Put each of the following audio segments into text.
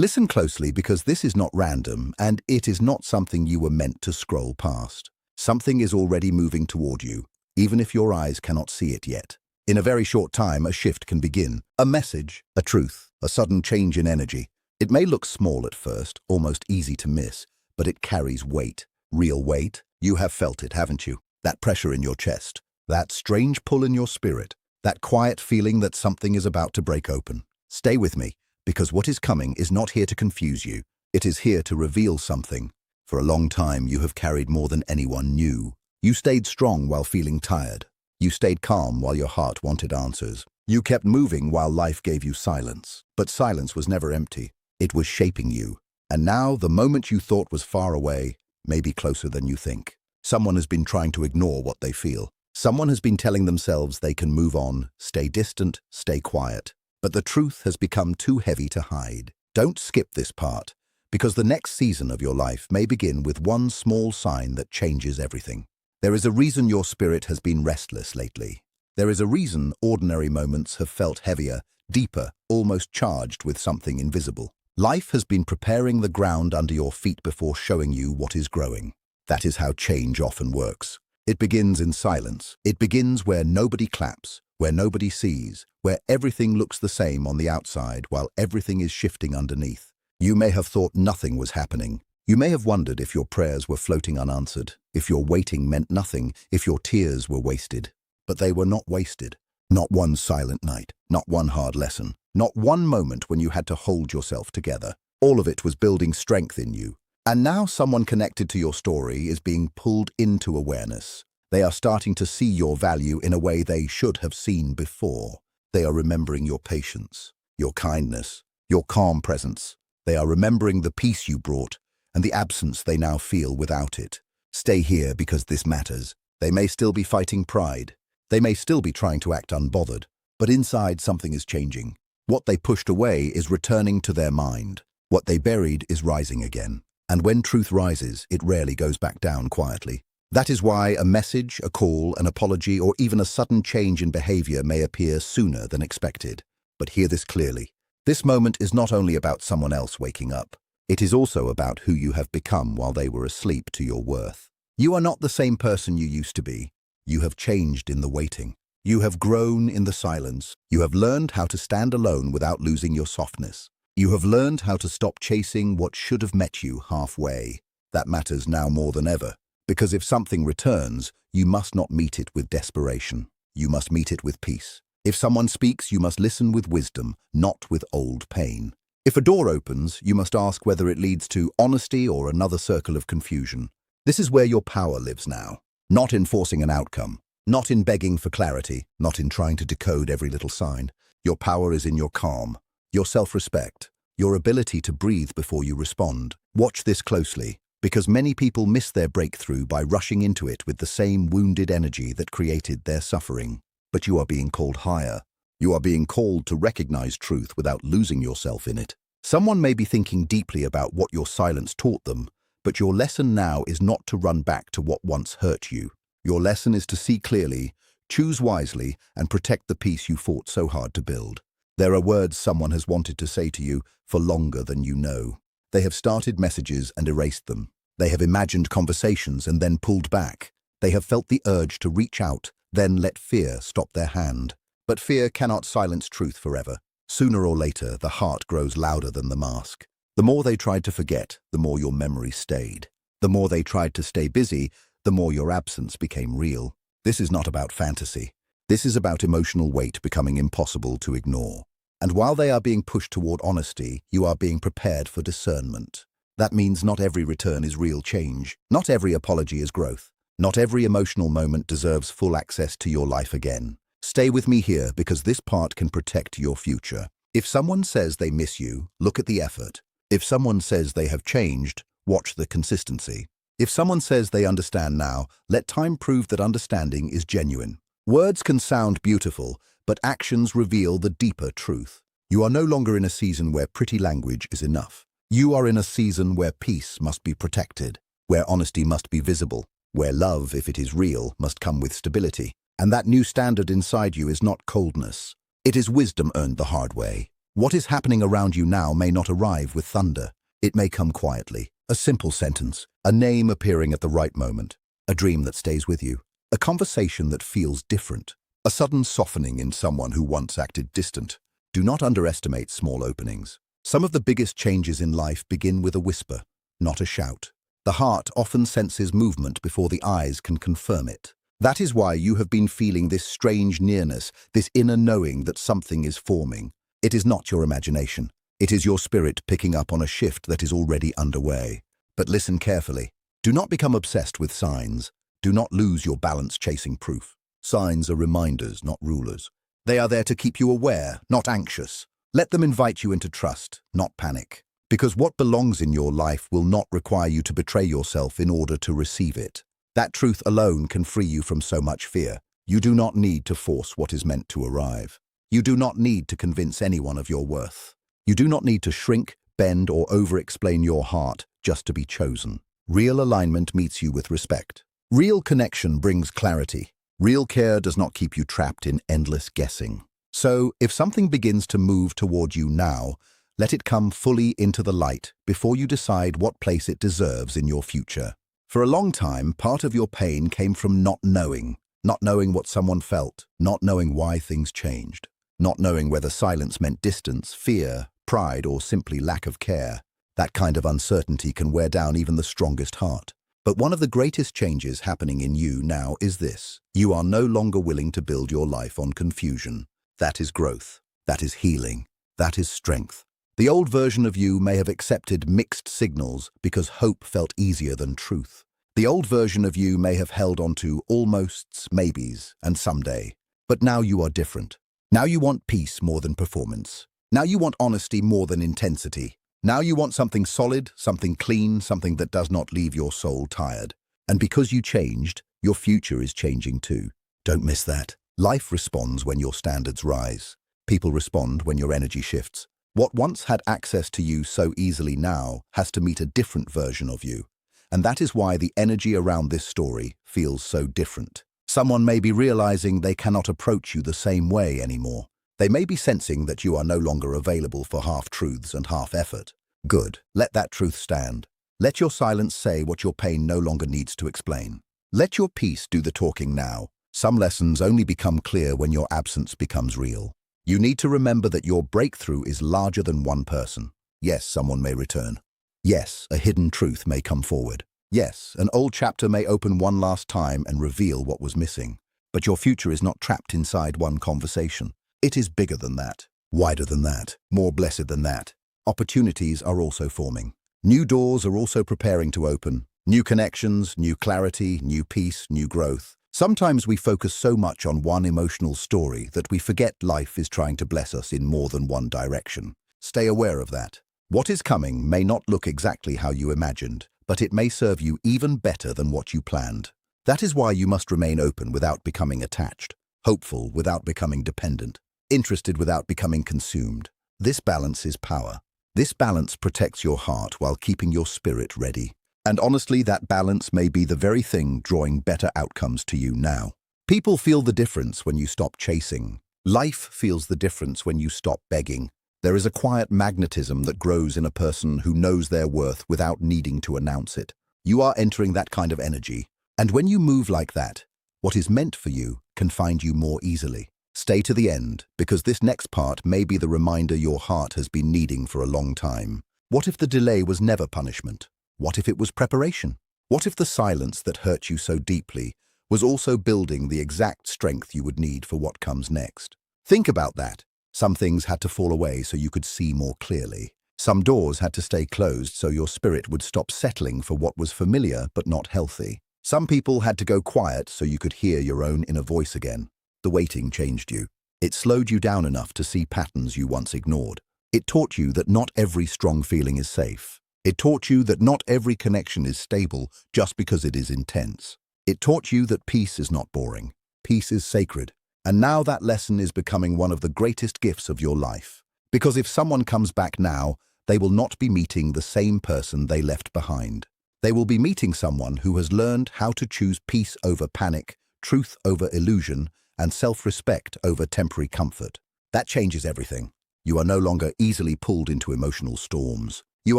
Listen closely because this is not random and it is not something you were meant to scroll past. Something is already moving toward you, even if your eyes cannot see it yet. In a very short time, a shift can begin. A message, a truth, a sudden change in energy. It may look small at first, almost easy to miss, but it carries weight. Real weight. You have felt it, haven't you? That pressure in your chest, that strange pull in your spirit, that quiet feeling that something is about to break open. Stay with me, because what is coming is not here to confuse you. It is here to reveal something. For a long time, you have carried more than anyone knew. You stayed strong while feeling tired. You stayed calm while your heart wanted answers. You kept moving while life gave you silence. But silence was never empty. It was shaping you. And now, the moment you thought was far away, may be closer than you think. Someone has been trying to ignore what they feel. Someone has been telling themselves they can move on, stay distant, stay quiet. But the truth has become too heavy to hide. Don't skip this part, because the next season of your life may begin with one small sign that changes everything. There is a reason your spirit has been restless lately. There is a reason ordinary moments have felt heavier, deeper, almost charged with something invisible. Life has been preparing the ground under your feet before showing you what is growing. That is how change often works. It begins in silence. It begins where nobody claps, where nobody sees, where everything looks the same on the outside while everything is shifting underneath. You may have thought nothing was happening. You may have wondered if your prayers were floating unanswered, if your waiting meant nothing, if your tears were wasted. But they were not wasted. Not one silent night, not one hard lesson, not one moment when you had to hold yourself together. All of it was building strength in you. And now someone connected to your story is being pulled into awareness. They are starting to see your value in a way they should have seen before. They are remembering your patience, your kindness, your calm presence. They are remembering the peace you brought and the absence they now feel without it. Stay here because this matters. They may still be fighting pride. They may still be trying to act unbothered. But inside, something is changing. What they pushed away is returning to their mind. What they buried is rising again. And when truth rises, it rarely goes back down quietly. That is why a message, a call, an apology, or even a sudden change in behavior may appear sooner than expected. But hear this clearly. This moment is not only about someone else waking up. It is also about who you have become while they were asleep to your worth. You are not the same person you used to be. You have changed in the waiting. You have grown in the silence. You have learned how to stand alone without losing your softness. You have learned how to stop chasing what should have met you halfway. That matters now more than ever. Because if something returns, you must not meet it with desperation. You must meet it with peace. If someone speaks, you must listen with wisdom, not with old pain. If a door opens, you must ask whether it leads to honesty or another circle of confusion. This is where your power lives now. Not in forcing an outcome. Not in begging for clarity. Not in trying to decode every little sign. Your power is in your calm, your self-respect, your ability to breathe before you respond. Watch this closely, because many people miss their breakthrough by rushing into it with the same wounded energy that created their suffering. But you are being called higher. You are being called to recognize truth without losing yourself in it. Someone may be thinking deeply about what your silence taught them, but your lesson now is not to run back to what once hurt you. Your lesson is to see clearly, choose wisely, and protect the peace you fought so hard to build. There are words someone has wanted to say to you for longer than you know. They have started messages and erased them. They have imagined conversations and then pulled back. They have felt the urge to reach out, then let fear stop their hand. But fear cannot silence truth forever. Sooner or later, the heart grows louder than the mask. The more they tried to forget, the more your memory stayed. The more they tried to stay busy, the more your absence became real. This is not about fantasy. This is about emotional weight becoming impossible to ignore. And while they are being pushed toward honesty, you are being prepared for discernment. That means not every return is real change. Not every apology is growth. Not every emotional moment deserves full access to your life again. Stay with me here because this part can protect your future. If someone says they miss you, look at the effort. If someone says they have changed, watch the consistency. If someone says they understand now, let time prove that understanding is genuine. Words can sound beautiful, but actions reveal the deeper truth. You are no longer in a season where pretty language is enough. You are in a season where peace must be protected, where honesty must be visible, where love, if it is real, must come with stability. And that new standard inside you is not coldness. It is wisdom earned the hard way. What is happening around you now may not arrive with thunder. It may come quietly. A simple sentence, a name appearing at the right moment, a dream that stays with you, a conversation that feels different, a sudden softening in someone who once acted distant. Do not underestimate small openings. Some of the biggest changes in life begin with a whisper, not a shout. The heart often senses movement before the eyes can confirm it. That is why you have been feeling this strange nearness, this inner knowing that something is forming. It is not your imagination. It is your spirit picking up on a shift that is already underway. But listen carefully. Do not become obsessed with signs. Do not lose your balance chasing proof. Signs are reminders, not rulers. They are there to keep you aware, not anxious. Let them invite you into trust, not panic. Because what belongs in your life will not require you to betray yourself in order to receive it. That truth alone can free you from so much fear. You do not need to force what is meant to arrive. You do not need to convince anyone of your worth. You do not need to shrink, bend, or over-explain your heart just to be chosen. Real alignment meets you with respect. Real connection brings clarity. Real care does not keep you trapped in endless guessing. So, if something begins to move toward you now, let it come fully into the light before you decide what place it deserves in your future. For a long time, part of your pain came from not knowing what someone felt, not knowing why things changed, not knowing whether silence meant distance, fear, pride, or simply lack of care. That kind of uncertainty can wear down even the strongest heart. But one of the greatest changes happening in you now is this. You are no longer willing to build your life on confusion. That is growth. That is healing. That is strength. The old version of you may have accepted mixed signals because hope felt easier than truth. The old version of you may have held on to almosts, maybes, and someday. But now you are different. Now you want peace more than performance. Now you want honesty more than intensity. Now you want something solid, something clean, something that does not leave your soul tired. And because you changed, your future is changing too. Don't miss that. Life responds when your standards rise. People respond when your energy shifts. What once had access to you so easily now has to meet a different version of you. And that is why the energy around this story feels so different. Someone may be realizing they cannot approach you the same way anymore. They may be sensing that you are no longer available for half-truths and half-effort. Good. Let that truth stand. Let your silence say what your pain no longer needs to explain. Let your peace do the talking now. Some lessons only become clear when your absence becomes real. You need to remember that your breakthrough is larger than one person. Yes, someone may return. Yes, a hidden truth may come forward. Yes, an old chapter may open one last time and reveal what was missing. But your future is not trapped inside one conversation. It is bigger than that, wider than that, more blessed than that. Opportunities are also forming. New doors are also preparing to open. New connections, new clarity, new peace, new growth. Sometimes we focus so much on one emotional story that we forget life is trying to bless us in more than one direction. Stay aware of that. What is coming may not look exactly how you imagined, but it may serve you even better than what you planned. That is why you must remain open without becoming attached, hopeful without becoming dependent, interested without becoming consumed. This balance is power. This balance protects your heart while keeping your spirit ready. And honestly, that balance may be the very thing drawing better outcomes to you now. People feel the difference when you stop chasing. Life feels the difference when you stop begging. There is a quiet magnetism that grows in a person who knows their worth without needing to announce it. You are entering that kind of energy. And when you move like that, what is meant for you can find you more easily. Stay to the end, because this next part may be the reminder your heart has been needing for a long time. What if the delay was never punishment? What if it was preparation? What if the silence that hurt you so deeply was also building the exact strength you would need for what comes next? Think about that. Some things had to fall away so you could see more clearly. Some doors had to stay closed so your spirit would stop settling for what was familiar but not healthy. Some people had to go quiet so you could hear your own inner voice again. The waiting changed you. It slowed you down enough to see patterns you once ignored. It taught you that not every strong feeling is safe. It taught you that not every connection is stable just because it is intense. It taught you that peace is not boring. Peace is sacred. And now that lesson is becoming one of the greatest gifts of your life. Because if someone comes back now, they will not be meeting the same person they left behind. They will be meeting someone who has learned how to choose peace over panic, truth over illusion, and self-respect over temporary comfort. That changes everything. You are no longer easily pulled into emotional storms. You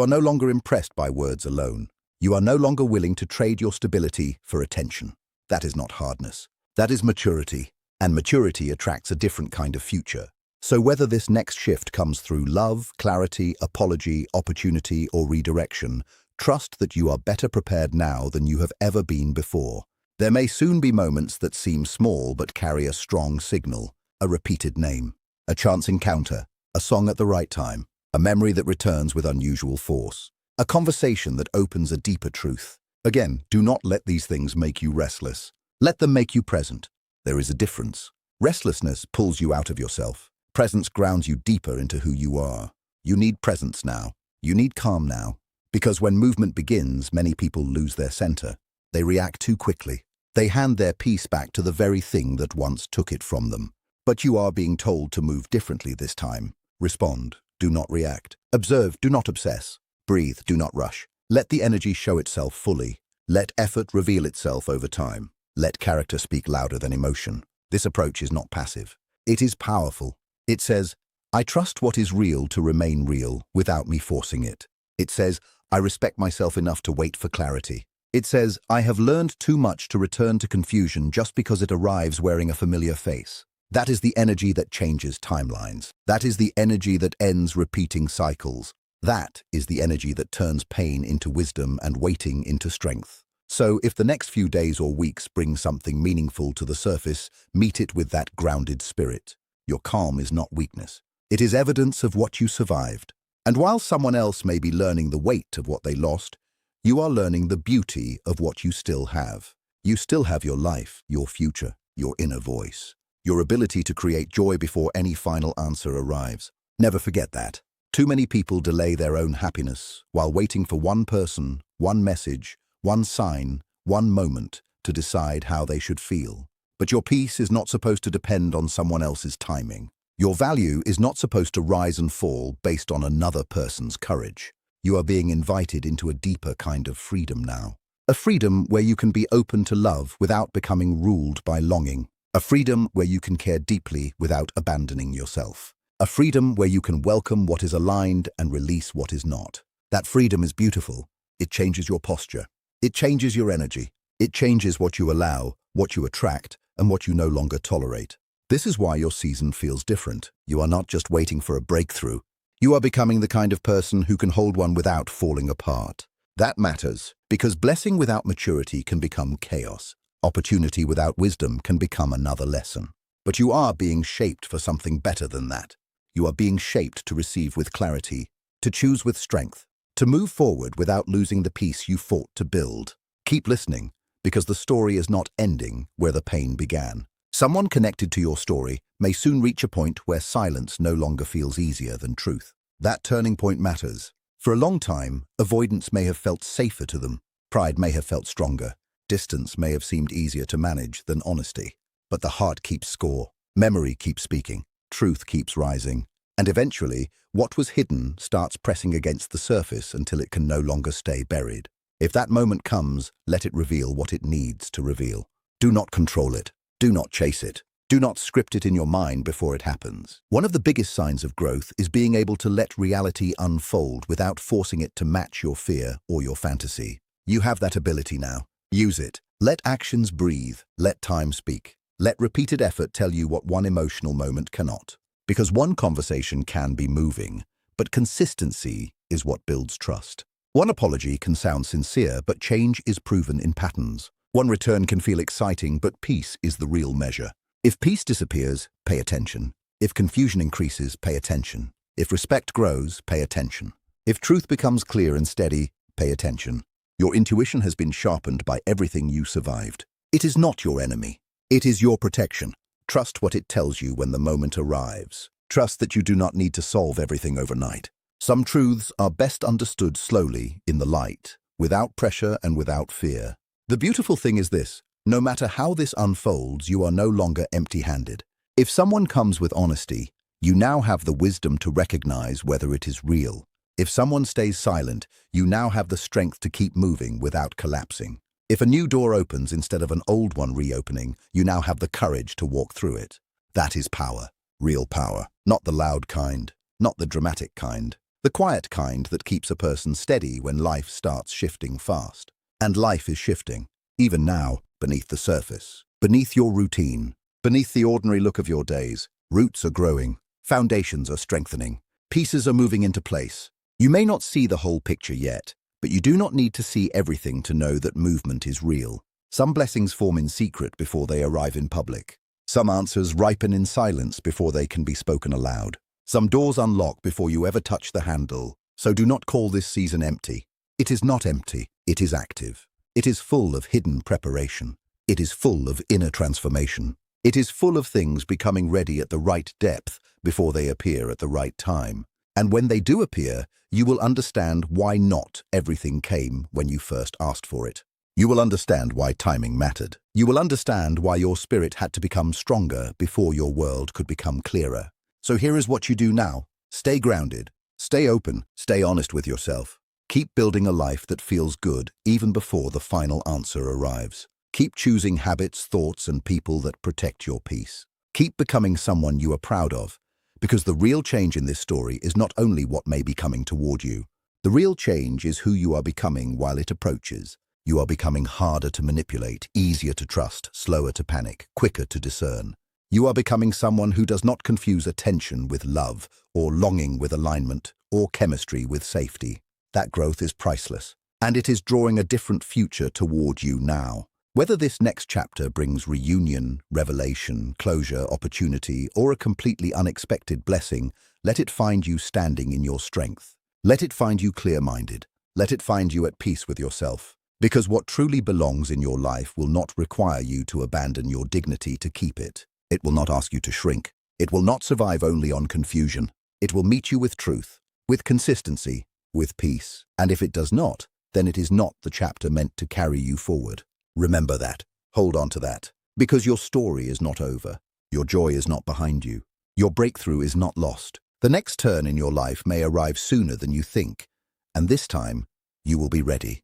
are no longer impressed by words alone. You are no longer willing to trade your stability for attention. That is not hardness. That is maturity. And maturity attracts a different kind of future. So whether this next shift comes through love, clarity, apology, opportunity, or redirection, trust that you are better prepared now than you have ever been before. There may soon be moments that seem small but carry a strong signal, a repeated name, a chance encounter, a song at the right time, a memory that returns with unusual force, a conversation that opens a deeper truth. Again, do not let these things make you restless. Let them make you present. There is a difference. Restlessness pulls you out of yourself. Presence grounds you deeper into who you are. You need presence now. You need calm now. Because when movement begins, many people lose their center. They react too quickly. They hand their peace back to the very thing that once took it from them. But you are being told to move differently this time. Respond. Do not react. Observe. Do not obsess. Breathe. Do not rush. Let the energy show itself fully. Let effort reveal itself over time. Let character speak louder than emotion. This approach is not passive. It is powerful. It says, I trust what is real to remain real without me forcing it. It says, I respect myself enough to wait for clarity. It says, I have learned too much to return to confusion just because it arrives wearing a familiar face. That is the energy that changes timelines. That is the energy that ends repeating cycles. That is the energy that turns pain into wisdom and waiting into strength. So if the next few days or weeks bring something meaningful to the surface, meet it with that grounded spirit. Your calm is not weakness. It is evidence of what you survived. And while someone else may be learning the weight of what they lost, you are learning the beauty of what you still have. You still have your life, your future, your inner voice, your ability to create joy before any final answer arrives. Never forget that. Too many people delay their own happiness while waiting for one person, one message, one sign, one moment to decide how they should feel. But your peace is not supposed to depend on someone else's timing. Your value is not supposed to rise and fall based on another person's courage. You are being invited into a deeper kind of freedom now. A freedom where you can be open to love without becoming ruled by longing. A freedom where you can care deeply without abandoning yourself. A freedom where you can welcome what is aligned and release what is not. That freedom is beautiful. It changes your posture. It changes your energy. It changes what you allow, what you attract, and what you no longer tolerate. This is why your season feels different. You are not just waiting for a breakthrough. You are becoming the kind of person who can hold one without falling apart. That matters, because blessing without maturity can become chaos. Opportunity without wisdom can become another lesson. But you are being shaped for something better than that. You are being shaped to receive with clarity, to choose with strength, to move forward without losing the peace you fought to build. Keep listening, because the story is not ending where the pain began. Someone connected to your story may soon reach a point where silence no longer feels easier than truth. That turning point matters. For a long time, avoidance may have felt safer to them. Pride may have felt stronger. Distance may have seemed easier to manage than honesty. But the heart keeps score. Memory keeps speaking. Truth keeps rising. And eventually, what was hidden starts pressing against the surface until it can no longer stay buried. If that moment comes, let it reveal what it needs to reveal. Do not control it. Do not chase it. Do not script it in your mind before it happens. One of the biggest signs of growth is being able to let reality unfold without forcing it to match your fear or your fantasy. You have that ability now. Use it. Let actions breathe. Let time speak. Let repeated effort tell you what one emotional moment cannot. Because one conversation can be moving, but consistency is what builds trust. One apology can sound sincere, but change is proven in patterns. One return can feel exciting, but peace is the real measure. If peace disappears, pay attention. If confusion increases, pay attention. If respect grows, pay attention. If truth becomes clear and steady, pay attention. Your intuition has been sharpened by everything you survived. It is not your enemy. It is your protection. Trust what it tells you when the moment arrives. Trust that you do not need to solve everything overnight. Some truths are best understood slowly, in the light, without pressure and without fear. The beautiful thing is this: no matter how this unfolds, you are no longer empty-handed. If someone comes with honesty, you now have the wisdom to recognize whether it is real. If someone stays silent, you now have the strength to keep moving without collapsing. If a new door opens instead of an old one reopening, you now have the courage to walk through it. That is power. Real power. Not the loud kind. not the dramatic kind. The quiet kind that keeps a person steady when life starts shifting fast. And life is shifting, even now, beneath the surface, beneath your routine, beneath the ordinary look of your days. Roots are growing, foundations are strengthening, pieces are moving into place. You may not see the whole picture yet, but you do not need to see everything to know that movement is real. Some blessings form in secret before they arrive in public. Some answers ripen in silence before they can be spoken aloud. Some doors unlock before you ever touch the handle. So do not call this season empty. It is not empty, it is active. It is full of hidden preparation. It is full of inner transformation. It is full of things becoming ready at the right depth before they appear at the right time. And when they do appear, you will understand why not everything came when you first asked for it. You will understand why timing mattered. You will understand why your spirit had to become stronger before your world could become clearer. So here is what you do now. Stay grounded, stay open, stay honest with yourself. Keep building a life that feels good even before the final answer arrives. Keep choosing habits, thoughts, and people that protect your peace. Keep becoming someone you are proud of, because the real change in this story is not only what may be coming toward you. The real change is who you are becoming while it approaches. You are becoming harder to manipulate, easier to trust, slower to panic, quicker to discern. You are becoming someone who does not confuse attention with love, or longing with alignment, or chemistry with safety. That growth is priceless, and it is drawing a different future toward you now. Whether this next chapter brings reunion, revelation, closure, opportunity, or a completely unexpected blessing, let it find you standing in your strength. Let it find you clear-minded. Let it find you at peace with yourself. Because what truly belongs in your life will not require you to abandon your dignity to keep it. It will not ask you to shrink. It will not survive only on confusion. It will meet you with truth, with consistency, with peace. And if it does not, then it is not the chapter meant to carry you forward. Remember that. Hold on to that. Because your story is not over. Your joy is not behind you. Your breakthrough is not lost. The next turn in your life may arrive sooner than you think. And this time, you will be ready.